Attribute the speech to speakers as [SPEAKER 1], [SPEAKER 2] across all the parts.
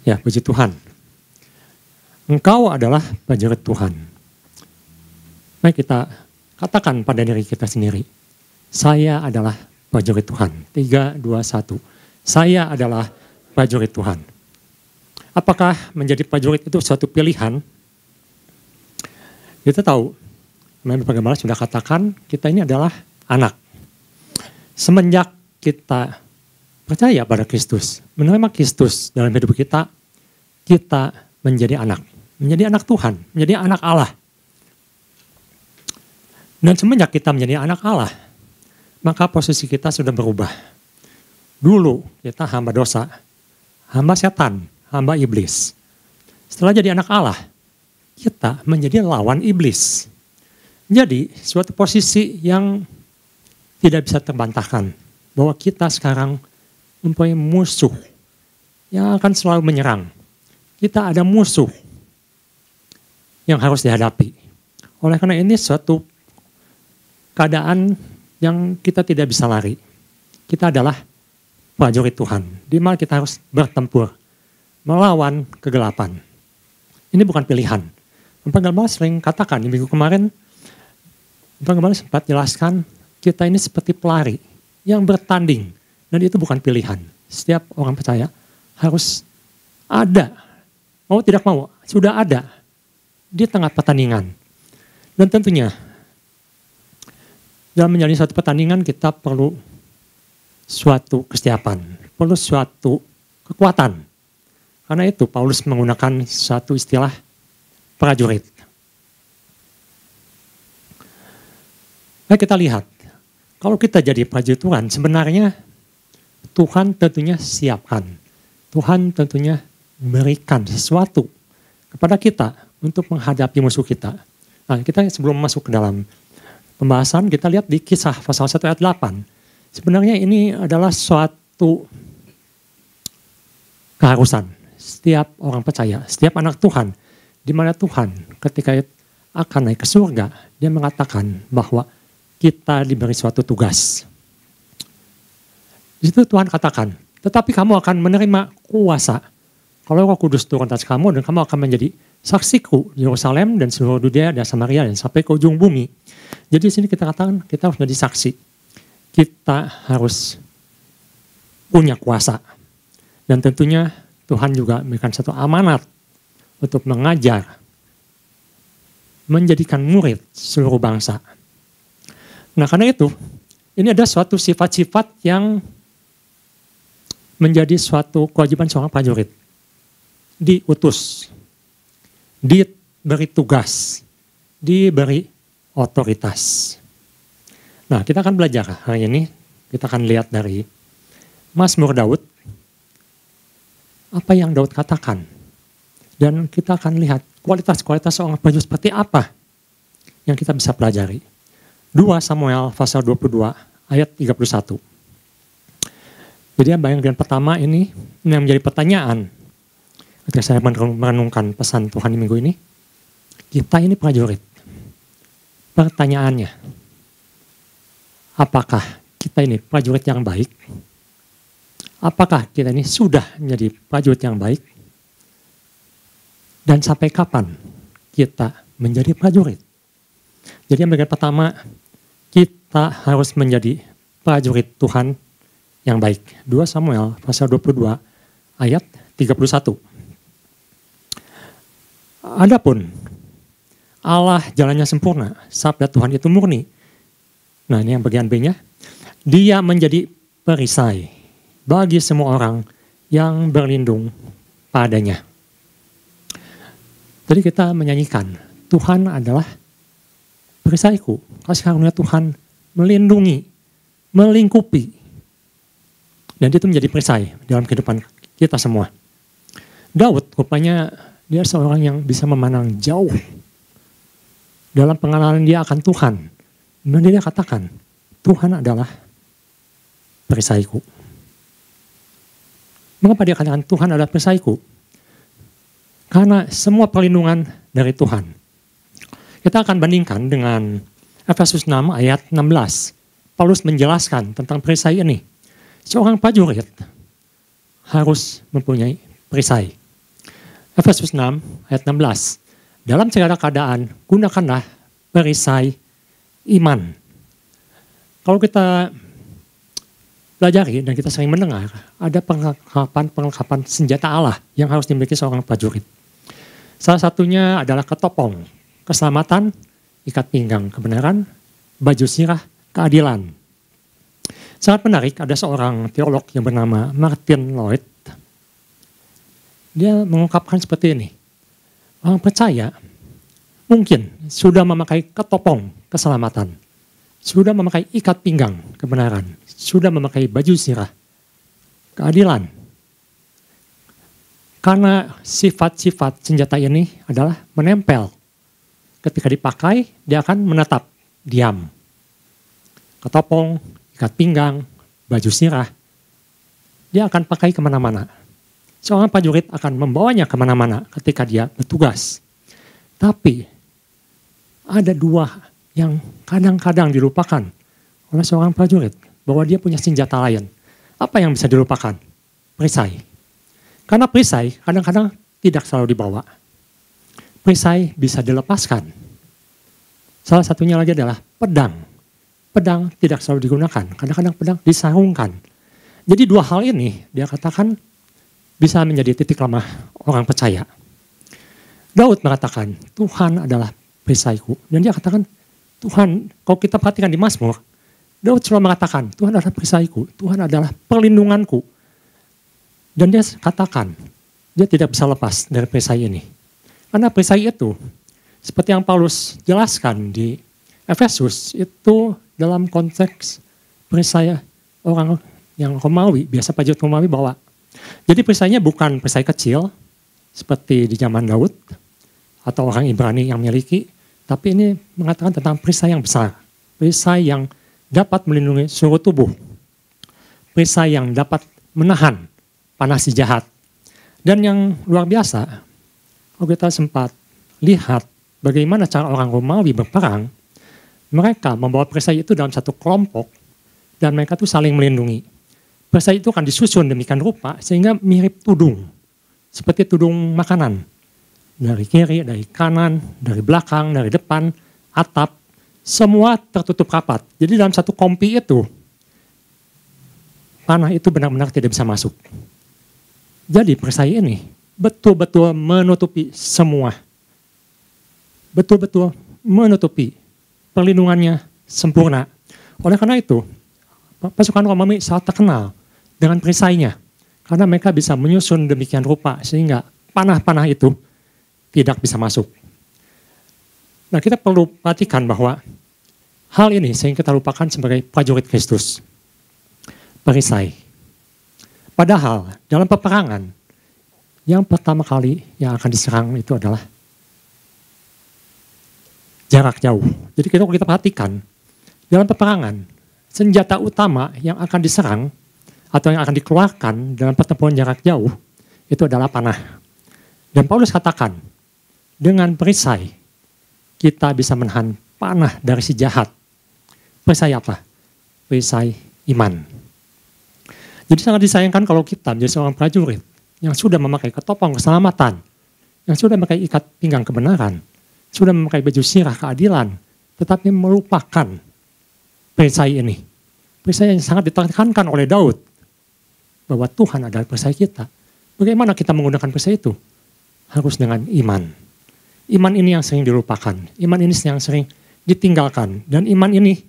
[SPEAKER 1] Ya, puji Tuhan. Engkau adalah prajurit Tuhan. Mari kita katakan pada diri kita sendiri. Saya adalah prajurit Tuhan. 3, 2, 1. Saya adalah prajurit Tuhan. Apakah menjadi prajurit itu suatu pilihan? Kita tahu, Bapak Gembala sudah katakan, kita ini adalah anak. Semenjak kita percaya pada Kristus, menerima Kristus dalam hidup kita, kita menjadi anak Tuhan, menjadi anak Allah. Dan semenjak kita menjadi anak Allah, maka posisi kita sudah berubah. Dulu kita hamba dosa, hamba setan, hamba iblis. Setelah jadi anak Allah, kita menjadi lawan iblis. Jadi suatu posisi yang tidak bisa terbantahkan, bahwa kita sekarang mempunyai musuh yang akan selalu menyerang. Kita ada musuh yang harus dihadapi. Oleh karena ini suatu keadaan yang kita tidak bisa lari. Kita adalah prajurit Tuhan, di mana kita harus bertempur, melawan kegelapan. Ini bukan pilihan. Bapak Gembala sering katakan di minggu kemarin, Bapak Gembala sempat jelaskan, kita ini seperti pelari yang bertanding. Dan itu bukan pilihan. Setiap orang percaya harus ada. Mau tidak mau, sudah ada di tengah pertandingan. Dan tentunya dalam menjalani suatu pertandingan kita perlu suatu kesiapan, perlu suatu kekuatan. Karena itu Paulus menggunakan satu istilah prajurit. Nah, kita lihat, kalau kita jadi prajurit Tuhan, sebenarnya Tuhan tentunya siapkan. Tuhan tentunya memberikan sesuatu kepada kita untuk menghadapi musuh kita. Nah, kita sebelum masuk ke dalam pembahasan, kita lihat di Kisah pasal 1 ayat 8. Sebenarnya ini adalah suatu keharusan setiap orang percaya, setiap anak Tuhan, di mana Tuhan ketika akan naik ke surga, dia mengatakan bahwa kita diberi suatu tugas. Di situ Tuhan katakan, tetapi kamu akan menerima kuasa kalau Roh Kudus turun atas kamu, dan kamu akan menjadi saksiku di Yerusalem dan seluruh Yudea dan Samaria dan sampai ke ujung bumi. Jadi di sini kita katakan kita harus menjadi saksi. Kita harus punya kuasa. Dan tentunya Tuhan juga memberikan satu amanat untuk mengajar, menjadikan murid seluruh bangsa. Nah, karena itu, ini ada suatu sifat-sifat yang menjadi suatu kewajiban seorang prajurit. Diutus, diberi tugas, diberi otoritas. Nah, kita akan belajar hari ini, kita akan lihat dari Mazmur Daud, apa yang Daud katakan. Dan kita akan lihat kualitas-kualitas seorang prajurit seperti apa yang kita bisa pelajari. 2 Samuel pasal 22 ayat 31. Jadi bagian pertama ini yang menjadi pertanyaan ketika saya merenungkan pesan Tuhan di minggu ini. Kita ini prajurit. Pertanyaannya, apakah kita ini prajurit yang baik? Apakah kita ini sudah menjadi prajurit yang baik? Dan sampai kapan kita menjadi prajurit? Jadi yang bagian pertama, kita harus menjadi prajurit Tuhan yang baik. 2 Samuel pasal 22 ayat 31. Adapun Allah jalannya sempurna, sabda Tuhan itu murni. Nah, ini yang bagian B-nya. Dia menjadi perisai bagi semua orang yang berlindung padanya. Jadi kita menyanyikan, Tuhan adalah perisaiku. Kasih karunia Tuhan melindungi, melingkupi. Dan itu menjadi perisai dalam kehidupan kita semua. Daud rupanya dia seorang yang bisa memandang jauh dalam pengenalan dia akan Tuhan. Dan dia katakan, Tuhan adalah perisaiku. Mengapa dia katakan Tuhan adalah perisaiku? Karena semua perlindungan dari Tuhan. Kita akan bandingkan dengan Efesus 6 ayat 16. Paulus menjelaskan tentang perisai ini. Seorang prajurit harus mempunyai perisai. Efesus 6 ayat 16. Dalam segala keadaan, gunakanlah perisai iman. Kalau kita pelajari dan kita sering mendengar, ada perlengkapan senjata Allah yang harus dimiliki seorang prajurit. Salah satunya adalah ketopong, keselamatan, ikat pinggang kebenaran, baju sirah, keadilan. Sangat menarik, ada seorang teolog yang bernama Martin Lloyd. Dia mengungkapkan seperti ini. Orang percaya mungkin sudah memakai ketopong keselamatan, sudah memakai ikat pinggang kebenaran, sudah memakai baju sirah, keadilan. Karena sifat-sifat senjata ini adalah menempel. Ketika dipakai, dia akan menetap, diam. Ketopong, ikat pinggang, baju sirah, dia akan pakai kemana-mana. Seorang prajurit akan membawanya kemana-mana ketika dia bertugas. Tapi ada dua yang kadang-kadang dilupakan oleh seorang prajurit, bahwa dia punya senjata lain. Apa yang bisa dilupakan? Perisai. Karena perisai kadang-kadang tidak selalu dibawa. Perisai bisa dilepaskan. Salah satunya lagi adalah pedang. Pedang tidak selalu digunakan, kadang-kadang pedang disarungkan. Jadi dua hal ini dia katakan bisa menjadi titik lemah orang percaya. Daud mengatakan, Tuhan adalah perisaiku. Dan dia katakan, Tuhan, kalau kita perhatikan di Mazmur, Daud selalu mengatakan, Tuhan adalah perisaiku, Tuhan adalah perlindunganku. Dan dia katakan, dia tidak bisa lepas dari perisai ini. Karena perisai itu, seperti yang Paulus jelaskan di Efesus, itu dalam konteks perisai orang yang Romawi, biasa prajurit Romawi bawa. Jadi perisainya bukan perisai kecil, seperti di zaman Daud, atau orang Ibrani yang miliki, tapi ini mengatakan tentang perisai yang besar. Perisai yang dapat melindungi seluruh tubuh. Perisai yang dapat menahan panas si jahat. Dan yang luar biasa, kalau kita sempat lihat bagaimana cara orang Romawi berperang, mereka membawa perisai itu dalam satu kelompok, dan mereka tuh saling melindungi. Perisai itu akan disusun demikian rupa sehingga mirip tudung. Seperti tudung makanan. Dari kiri, dari kanan, dari belakang, dari depan, atap. Semua tertutup rapat. Jadi dalam satu kompi itu, panah itu benar-benar tidak bisa masuk. Jadi perisai ini betul-betul menutupi semua. Betul-betul menutupi. Perlindungannya sempurna. Oleh karena itu, pasukan Romawi sangat terkenal dengan perisainya. Karena mereka bisa menyusun demikian rupa sehingga panah-panah itu tidak bisa masuk. Nah, kita perlu perhatikan bahwa hal ini sering kita lupakan sebagai prajurit Kristus. Perisai. Padahal dalam peperangan, yang pertama kali yang akan diserang itu adalah jarak jauh. Jadi kalau kita perhatikan, dalam peperangan, senjata utama yang akan diserang atau yang akan dikeluarkan dalam pertempuran jarak jauh itu adalah panah. Dan Paulus katakan, dengan perisai kita bisa menahan panah dari si jahat. Perisai apa? Perisai iman. Jadi sangat disayangkan kalau kita menjadi seorang prajurit yang sudah memakai ketopong keselamatan, yang sudah memakai ikat pinggang kebenaran, sudah memakai baju sirah keadilan, tetapi melupakan perisai ini. Perisai yang sangat ditekankan oleh Daud, bahwa Tuhan adalah perisai kita. Bagaimana kita menggunakan perisai itu? Harus dengan iman. Iman ini yang sering dilupakan. Iman ini yang sering ditinggalkan. Dan iman ini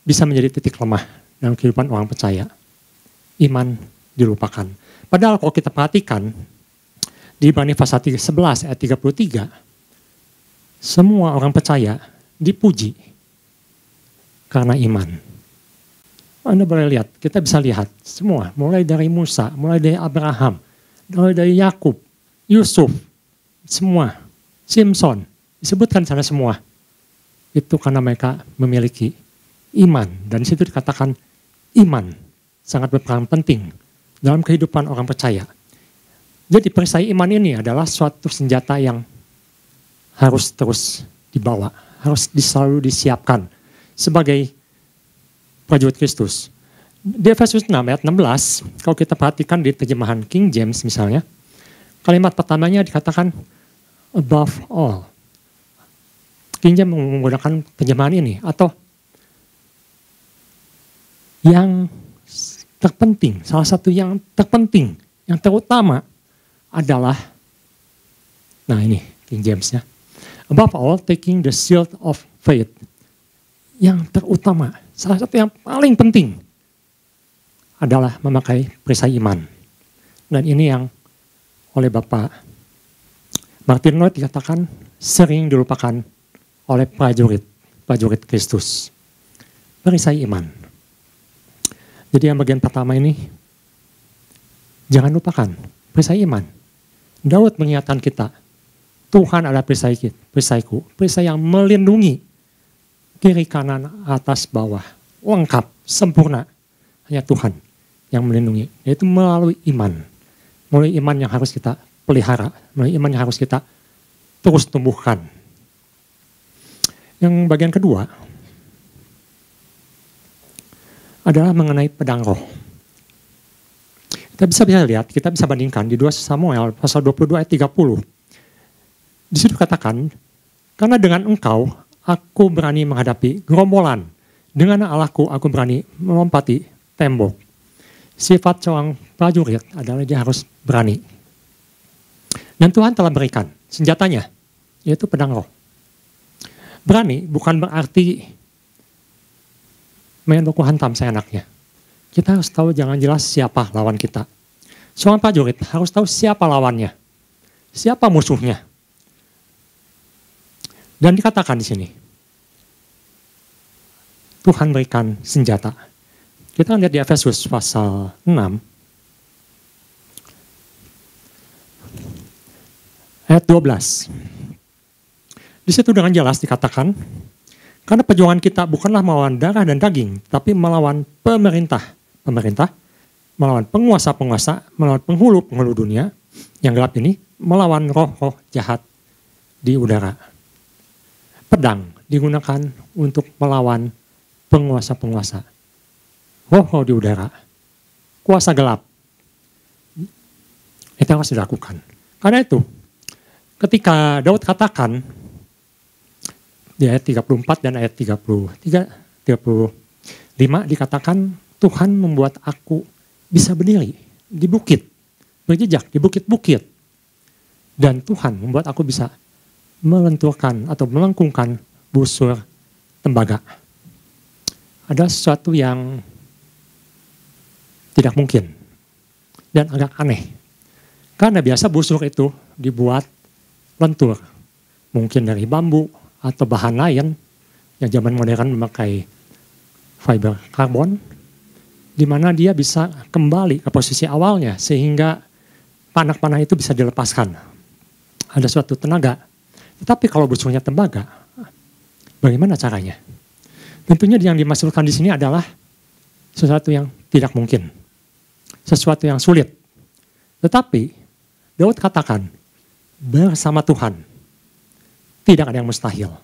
[SPEAKER 1] bisa menjadi titik lemah dalam kehidupan orang percaya. Iman dilupakan. Padahal kalau kita perhatikan, di Ibrani pasal 11 ayat 33, semua orang percaya dipuji karena iman. Anda boleh lihat, kita bisa lihat semua, mulai dari Musa, mulai dari Abraham, mulai dari Yakub, Yusuf, semua, Simpson, disebutkan sana semua. Itu karena mereka memiliki iman. Dan di situ dikatakan iman sangat berperan penting dalam kehidupan orang percaya. Jadi perisai iman ini adalah suatu senjata yang harus terus dibawa, harus selalu disiapkan sebagai prajurit Kristus. Di Efesus 6 ayat 16, kalau kita perhatikan di terjemahan King James misalnya, Kalimat pertamanya dikatakan above all. King James menggunakan terjemahan ini, atau yang terpenting, salah satu yang terpenting, yang terutama adalah, nah ini King James-nya, above all taking the shield of faith. Yang terutama, salah satu yang paling penting adalah memakai perisai iman. Dan ini yang oleh Bapak Martin Lloyd dikatakan sering dilupakan oleh prajurit Kristus. Perisai iman. Jadi yang bagian pertama ini, jangan lupakan perisai iman. Daud mengingatkan kita, Tuhan adalah perisaiku, perisai yang melindungi kiri kanan atas bawah, lengkap, sempurna. Hanya Tuhan yang melindungi, yaitu melalui iman. Melalui iman yang harus kita pelihara, melalui iman yang harus kita terus tumbuhkan. Yang bagian kedua adalah mengenai pedang roh. Kita bisa lihat, kita bisa bandingkan di 2 Samuel pasal 22 ayat 30. Di situ katakan, karena dengan engkau aku berani menghadapi gerombolan, dengan Allahku aku berani melompati tembok. Sifat seorang prajurit adalah dia harus berani. Dan Tuhan telah berikan senjatanya, yaitu pedang roh. Berani bukan berarti main baku hantam seenaknya. Kita harus tahu jangan jelas siapa lawan kita. Seorang prajurit harus tahu siapa lawannya, siapa musuhnya. Dan dikatakan di sini, Tuhan berikan senjata. Kita lihat di Efesus pasal 6, ayat 12. Di situ dengan jelas dikatakan, karena perjuangan kita bukanlah melawan darah dan daging, tapi melawan pemerintah, melawan penguasa-penguasa, melawan penghulu-penghulu dunia yang gelap ini, melawan roh-roh jahat di udara. Pedang digunakan untuk melawan penguasa-penguasa, roh-roh di udara, kuasa gelap. Itu harus dilakukan. Karena itu, ketika Daud katakan di ayat 34 dan ayat 35 dikatakan, Tuhan membuat aku bisa berdiri di bukit, berjejak di bukit-bukit. Dan Tuhan membuat aku bisa melenturkan atau melengkungkan busur tembaga. Ada sesuatu yang tidak mungkin dan agak aneh. Karena biasa busur itu dibuat lentur. Mungkin dari bambu atau bahan lain yang zaman modern memakai fiber karbon, di mana dia bisa kembali ke posisi awalnya sehingga panah-panah itu bisa dilepaskan. Ada suatu tenaga. Tetapi kalau busurnya tembaga, bagaimana caranya? Tentunya yang dimaksudkan di sini adalah sesuatu yang tidak mungkin, sesuatu yang sulit. Tetapi Daud katakan, bersama Tuhan tidak ada yang mustahil.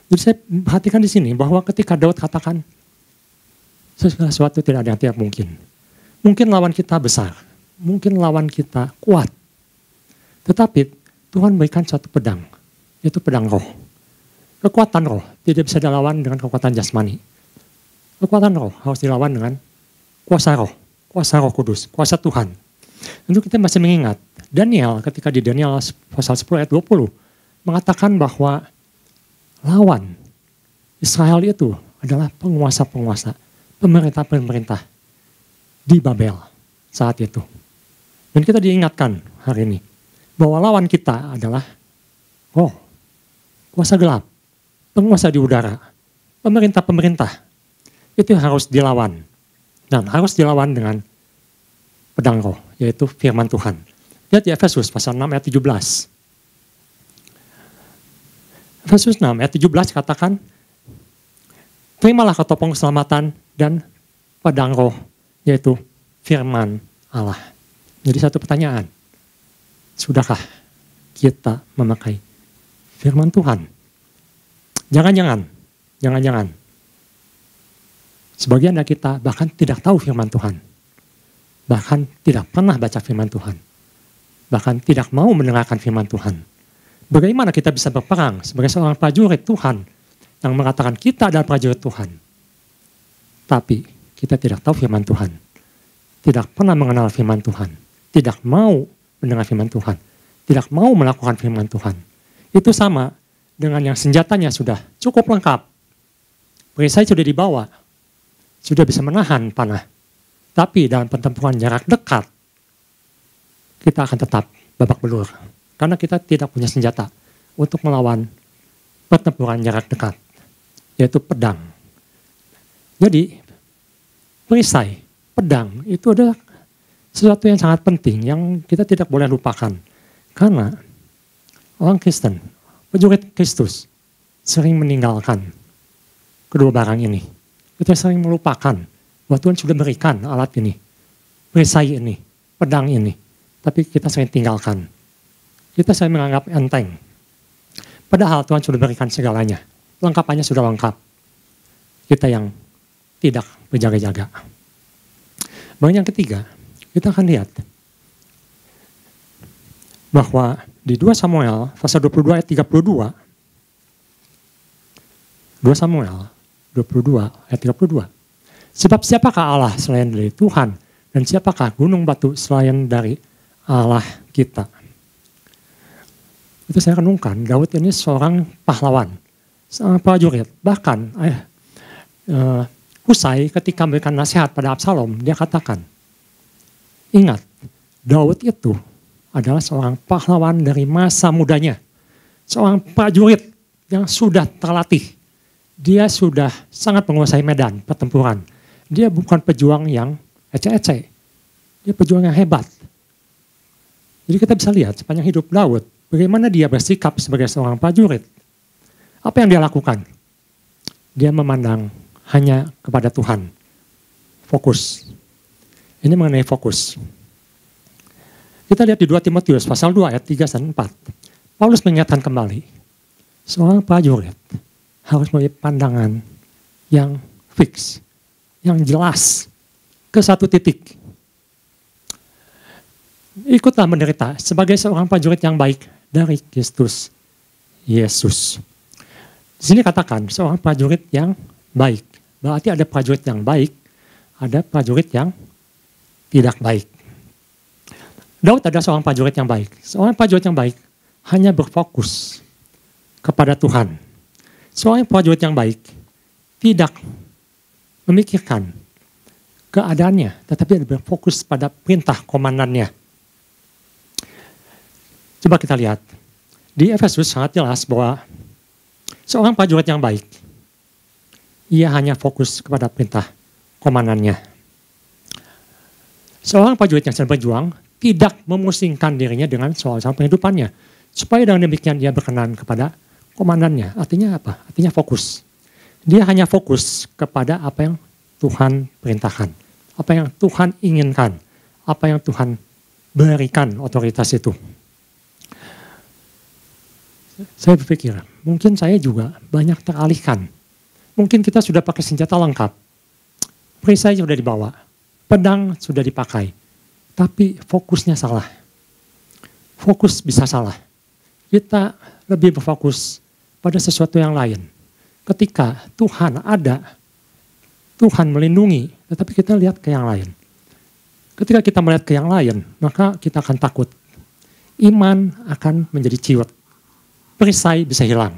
[SPEAKER 1] Jadi saya perhatikan di sini bahwa ketika Daud katakan sesuatu tidak ada yang tidak mungkin. Mungkin lawan kita besar, mungkin lawan kita kuat. Tetapi Tuhan berikan suatu pedang, yaitu pedang roh. Kekuatan roh tidak bisa dilawan dengan kekuatan jasmani. Kekuatan roh harus dilawan dengan kuasa roh kudus, kuasa Tuhan. Tentu kita masih mengingat, Daniel ketika di Daniel pasal 10 ayat 20 mengatakan bahwa lawan Israel itu adalah penguasa-penguasa, pemerintah-pemerintah di Babel saat itu. Dan kita diingatkan hari ini bahwa lawan kita adalah roh, kuasa gelap, penguasa di udara, pemerintah-pemerintah. Itu harus dilawan. Dan harus dilawan dengan pedang roh, yaitu firman Tuhan. Lihat di Efesus pasal 6 ayat 17. Efesus 6 ayat 17 katakan, terimalah ketopong keselamatan dan pedang roh, yaitu firman Allah. Jadi satu pertanyaan, sudahkah kita memakai firman Tuhan? Jangan-jangan. Sebagian dari kita bahkan tidak tahu firman Tuhan. Bahkan tidak pernah baca firman Tuhan. bahkan tidak mau mendengarkan firman Tuhan. Bagaimana kita bisa berperang sebagai seorang prajurit Tuhan yang mengatakan kita adalah prajurit Tuhan, tapi kita tidak tahu firman Tuhan, tidak pernah mengenal firman Tuhan, tidak mau mendengar firman Tuhan, tidak mau melakukan firman Tuhan. Itu sama dengan yang senjatanya sudah cukup lengkap, perisai sudah dibawa, sudah bisa menahan panah, tapi dalam pertempuran jarak dekat, kita akan tetap babak belur. Karena kita tidak punya senjata untuk melawan pertempuran jarak dekat, yaitu pedang. Jadi, perisai, pedang, itu adalah sesuatu yang sangat penting, yang kita tidak boleh lupakan. Karena orang Kristen, prajurit Kristus, sering meninggalkan kedua barang ini. Kita sering melupakan bahwa Tuhan sudah berikan alat ini, perisai ini, pedang ini, tapi kita sering tinggalkan. Kita sering menganggap enteng. Padahal Tuhan sudah berikan segalanya. Lengkapannya sudah lengkap. Kita yang tidak berjaga-jaga. Bagian yang ketiga, kita akan lihat bahwa di 2 Samuel pasal 22 ayat 32, 2 Samuel 22 ayat 32. Sebab siapakah Allah selain dari Tuhan, dan siapakah gunung batu selain dari Allah kita. Itu saya renungkan, Daud ini seorang pahlawan, seorang prajurit. Bahkan Husai ketika memberikan nasihat pada Absalom, dia katakan, ingat, Daud itu adalah seorang pahlawan dari masa mudanya. Seorang prajurit yang sudah terlatih. Dia sudah sangat menguasai medan pertempuran. Dia bukan pejuang yang ecek-ecek. Dia pejuang yang hebat. Jadi kita bisa lihat sepanjang hidup Daud, bagaimana dia bersikap sebagai seorang prajurit. Apa yang dia lakukan? Dia memandang hanya kepada Tuhan. Fokus. Ini mengenai fokus. Kita lihat di 2 Timotius pasal 2 ayat 3 dan 4. Paulus mengingatkan kembali, seorang prajurit harus memiliki pandangan yang fix, yang jelas, ke satu titik. Ikutlah menderita sebagai seorang prajurit yang baik dari Kristus Yesus. Di sini katakan seorang prajurit yang baik. Berarti ada prajurit yang baik, ada prajurit yang tidak baik. Daud adalah seorang prajurit yang baik. Seorang prajurit yang baik hanya berfokus kepada Tuhan. Seorang prajurit yang baik tidak memikirkan keadaannya, tetapi berfokus pada perintah komandannya. Coba kita lihat. Di Efesus sangat jelas bahwa seorang prajurit yang baik, ia hanya fokus kepada perintah komandannya. Seorang prajurit yang sedang berjuang tidak memusingkan dirinya dengan soal-soal penghidupannya. Supaya dengan demikian dia berkenan kepada komandannya. Artinya apa? Artinya fokus. Dia hanya fokus kepada apa yang Tuhan perintahkan. Apa yang Tuhan inginkan. Apa yang Tuhan berikan otoritas itu. Saya berpikir, mungkin saya juga banyak teralihkan. Mungkin kita sudah pakai senjata lengkap. Perisai sudah dibawa. Pedang sudah dipakai. Tapi fokusnya salah. Fokus bisa salah. Kita lebih berfokus pada sesuatu yang lain. Ketika Tuhan ada, Tuhan melindungi, tetapi kita lihat ke yang lain. Ketika kita melihat ke yang lain, maka kita akan takut. Iman akan menjadi ciut. Perisai bisa hilang.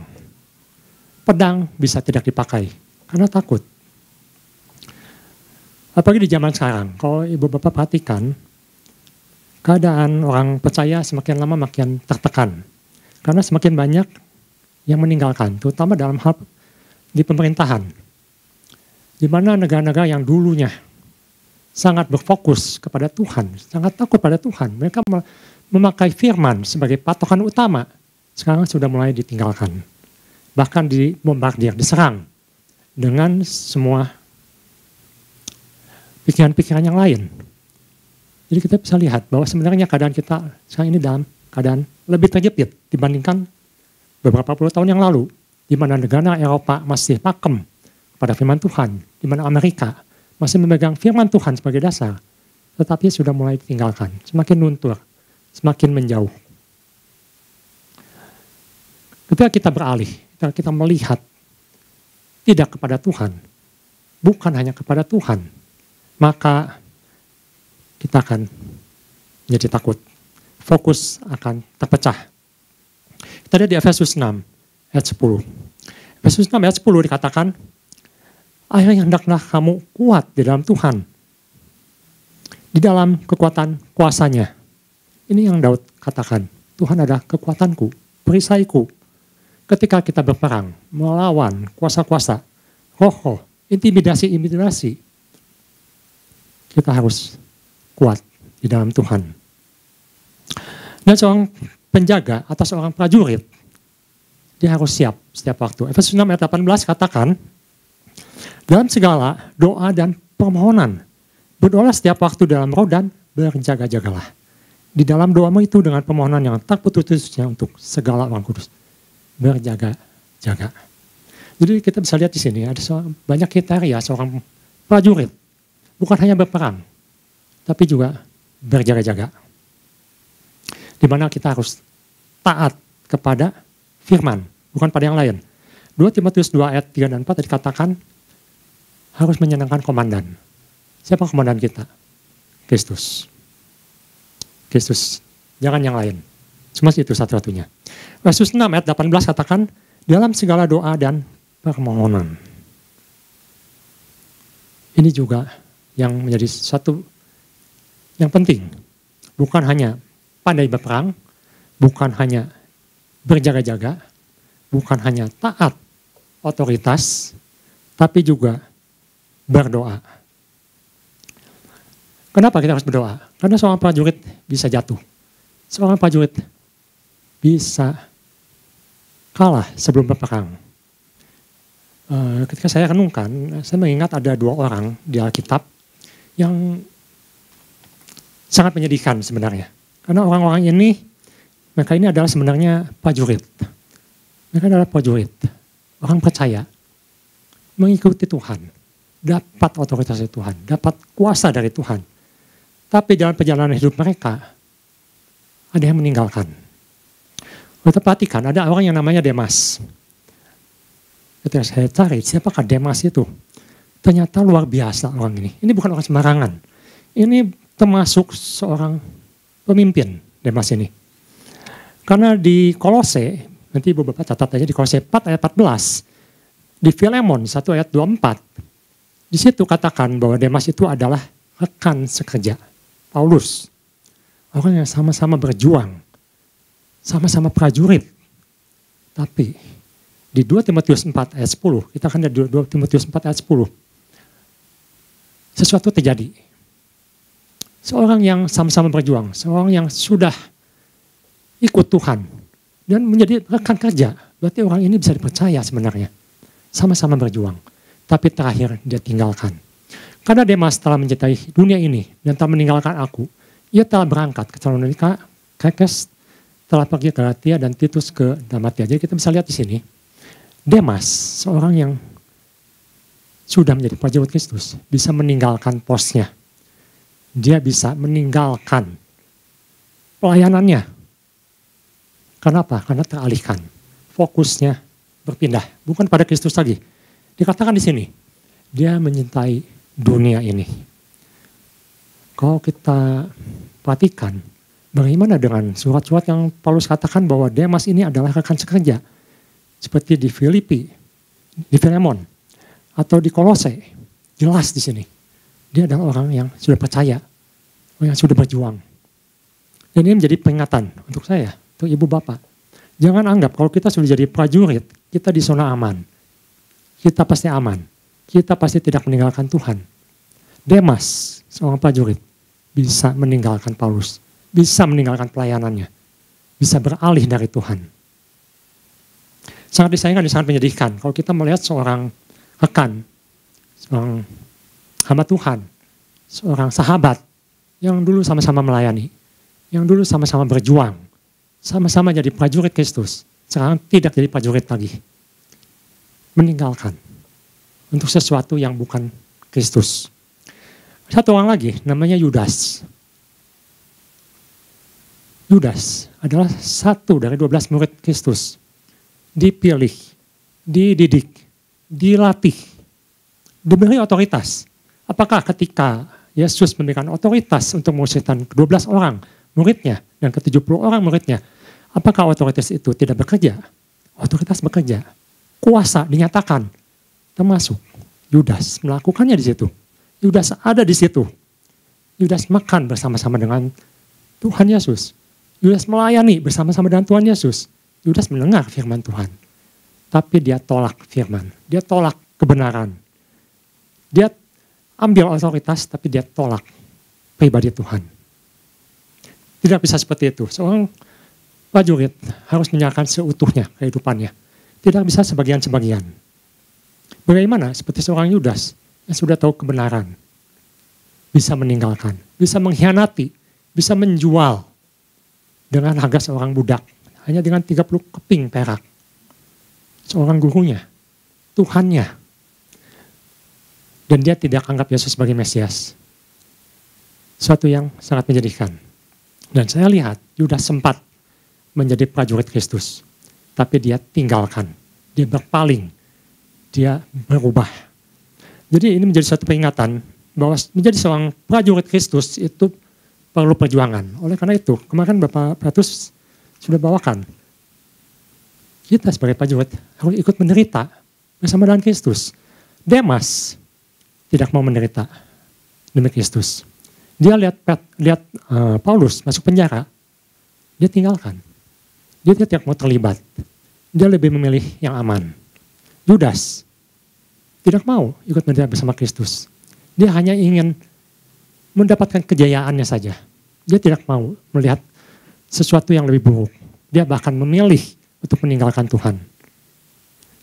[SPEAKER 1] Pedang bisa tidak dipakai, karena takut. Apalagi di zaman sekarang, kalau ibu bapak perhatikan, keadaan orang percaya semakin lama makin tertekan. Karena semakin banyak yang meninggalkan, terutama dalam hal di pemerintahan. Di mana negara-negara yang dulunya sangat berfokus kepada Tuhan, sangat takut pada Tuhan, mereka memakai firman sebagai patokan utama, sekarang sudah mulai ditinggalkan. Bahkan dibombardir, diserang dengan semua pikiran-pikiran yang lain. Jadi kita bisa lihat bahwa sebenarnya keadaan kita sekarang ini dalam keadaan lebih terjepit dibandingkan beberapa puluh tahun yang lalu, di mana negara Eropa masih pakem pada firman Tuhan, di mana Amerika masih memegang firman Tuhan sebagai dasar, tetapi sudah mulai ditinggalkan, semakin luntur, semakin menjauh. Ketika kita beralih, kita melihat tidak kepada Tuhan, bukan hanya kepada Tuhan, maka kita akan menjadi takut. Fokus akan terpecah. Kita lihat di Efesus 6 ayat 10. Efesus 6 ayat 10 dikatakan, akhirnya hendaklah kamu kuat di dalam Tuhan, di dalam kekuatan kuasanya. Ini yang Daud katakan, Tuhan adalah kekuatanku, perisaiku. Ketika kita berperang, melawan kuasa-kuasa, roh-roh, intimidasi, kita harus kuat di dalam Tuhan. Dan seorang penjaga atau seorang prajurit, dia harus siap setiap waktu. Efesus 6 ayat 18 katakan, dalam segala doa dan permohonan, berdoa setiap waktu dalam roh dan berjaga-jagalah. Di dalam doamu itu dengan permohonan yang tak putus-putusnya untuk segala orang kudus. Berjaga-jaga. Jadi kita bisa lihat di sini ada banyak kriteria seorang prajurit. Bukan hanya berperang, tapi juga berjaga-jaga. Di mana kita harus taat kepada firman, bukan pada yang lain. 2 Timotius 2 ayat 3 dan 4 dikatakan harus menyenangkan komandan. Siapa komandan kita? Kristus. Kristus, jangan yang lain. Cuma itu satu-satunya. Efesus 6 ayat 18 katakan, dalam segala doa dan permohonan. Ini juga yang menjadi satu yang penting. Bukan hanya pandai berperang, bukan hanya berjaga-jaga, bukan hanya taat otoritas, tapi juga berdoa. Kenapa kita harus berdoa? Karena seorang prajurit bisa jatuh. Seorang prajurit bisa kalah sebelum berperang. Ketika saya renungkan, saya mengingat ada 2 orang di Alkitab yang sangat menyedihkan sebenarnya. Karena orang-orang ini, mereka ini adalah sebenarnya prajurit. Mereka adalah prajurit, orang percaya, mengikuti Tuhan, dapat otoritas dari Tuhan, dapat kuasa dari Tuhan. Tapi dalam perjalanan hidup mereka, ada yang meninggalkan. Kita perhatikan, ada orang yang namanya Demas. Ketika saya cari, siapakah Demas itu? Ternyata luar biasa orang ini. Ini bukan orang sembarangan. Ini termasuk seorang pemimpin, Demas ini. Karena di Kolose, nanti beberapa catat aja di Kolose 4 ayat 14, di Filemon 1 ayat 24, di situ katakan bahwa Demas itu adalah rekan sekerja Paulus. Orang yang sama-sama berjuang, sama-sama prajurit. Tapi di 2 Timotius 4 ayat 10, kita akan lihat 2 Timotius 4 ayat 10. Sesuatu terjadi. Seorang yang sama-sama berjuang, seorang yang sudah ikut Tuhan dan menjadi rekan kerja. Berarti orang ini bisa dipercaya sebenarnya. Sama-sama berjuang. Tapi terakhir dia tinggalkan. Karena Demas telah mencintai dunia ini dan telah meninggalkan aku, ia telah berangkat ke Tesalonika, Kekes telah pergi ke Galatia dan Titus ke Dalmatia. Jadi kita bisa lihat di sini, Demas, seorang yang sudah menjadi prajurit Kristus, bisa meninggalkan posnya. Dia bisa meninggalkan pelayanannya. Kenapa? Karena teralihkan. Fokusnya berpindah, bukan pada Kristus lagi. Dikatakan di sini, dia mencintai dunia ini. Kalau kita perhatikan, bagaimana dengan surat-surat yang Paulus katakan bahwa Demas ini adalah rekan sekerja. Seperti di Filipi, di Filemon, atau di Kolose. Jelas di sini. Dia adalah orang yang sudah percaya, orang yang sudah berjuang. Dan ini menjadi peringatan untuk saya, untuk ibu bapak. Jangan anggap kalau kita sudah jadi prajurit, kita di zona aman. Kita pasti aman. Kita pasti tidak meninggalkan Tuhan. Demas, seorang prajurit, bisa meninggalkan Paulus. Bisa meninggalkan pelayanannya. Bisa beralih dari Tuhan. Sangat disayangkan dan sangat menyedihkan kalau kita melihat seorang rekan, seorang hamba Tuhan, seorang sahabat yang dulu sama-sama melayani, yang dulu sama-sama berjuang, sama-sama jadi prajurit Kristus, sekarang tidak jadi prajurit lagi. Meninggalkan untuk sesuatu yang bukan Kristus. Satu orang lagi namanya Yudas. Yudas adalah satu dari 12 murid Kristus. Dipilih, dididik, dilatih, diberi otoritas. Apakah ketika Yesus memberikan otoritas untuk mengusir setan ke 12 orang muridnya dan ke 70 orang muridnya, apakah otoritas itu tidak bekerja? Otoritas bekerja. Kuasa dinyatakan. Termasuk Yudas melakukannya di situ. Yudas ada di situ. Yudas makan bersama-sama dengan Tuhan Yesus. Yudas melayani bersama-sama dengan Tuhan Yesus. Yudas mendengar firman Tuhan. Tapi dia tolak firman. Dia tolak kebenaran. Dia ambil otoritas tapi dia tolak pribadi Tuhan. Tidak bisa seperti itu. Seorang prajurit harus menyerahkan seutuhnya kehidupannya. Tidak bisa sebagian-sebagian. Bagaimana seperti seorang Yudas yang sudah tahu kebenaran. Bisa meninggalkan, bisa mengkhianati, bisa menjual dengan harga seorang budak. Hanya dengan 30 keping perak. Seorang gurunya, Tuhannya. Dan dia tidak anggap Yesus sebagai Mesias. Suatu yang sangat menyedihkan. Dan saya lihat Yudas sempat menjadi prajurit Kristus. Tapi dia tinggalkan, dia berpaling, dia berubah. Jadi ini menjadi satu peringatan bahwa menjadi seorang prajurit Kristus itu perlu perjuangan. Oleh karena itu, kemarin Bapak Petrus sudah bawakan. Kita sebagai prajurit harus ikut menderita bersama dengan Kristus. Demas tidak mau menderita demi Kristus. Dia lihat Paulus masuk penjara, dia tinggalkan. Dia tidak mau terlibat. Dia lebih memilih yang aman. Yudas tidak mau ikut menderita bersama Kristus. Dia hanya ingin mendapatkan kejayaannya saja. Dia tidak mau melihat sesuatu yang lebih buruk. Dia bahkan memilih untuk meninggalkan Tuhan.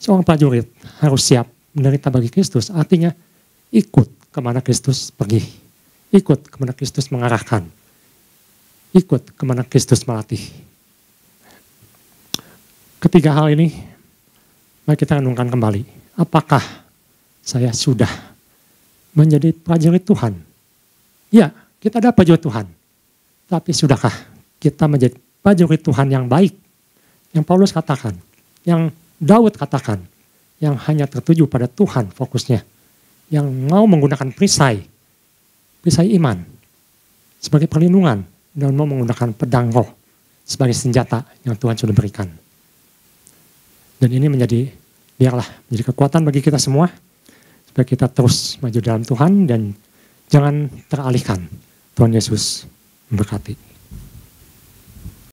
[SPEAKER 1] Seorang prajurit harus siap menderita bagi Kristus. Artinya ikut kemana Kristus pergi. Ikut kemana Kristus mengarahkan. Ikut kemana Kristus melatih. Ketiga hal ini, mari kita renungkan kembali. Apakah saya sudah menjadi prajurit Tuhan? Ya, kita adalah prajurit Tuhan. Tapi sudahkah kita menjadi prajurit Tuhan yang baik? Yang Paulus katakan, yang Daud katakan, yang hanya tertuju pada Tuhan fokusnya. Yang mau menggunakan perisai iman sebagai perlindungan dan mau menggunakan pedang roh sebagai senjata yang Tuhan sudah berikan. Dan ini biarlah menjadi kekuatan bagi kita semua supaya kita terus maju dalam Tuhan dan jangan teralihkan. Tuhan Yesus memberkati.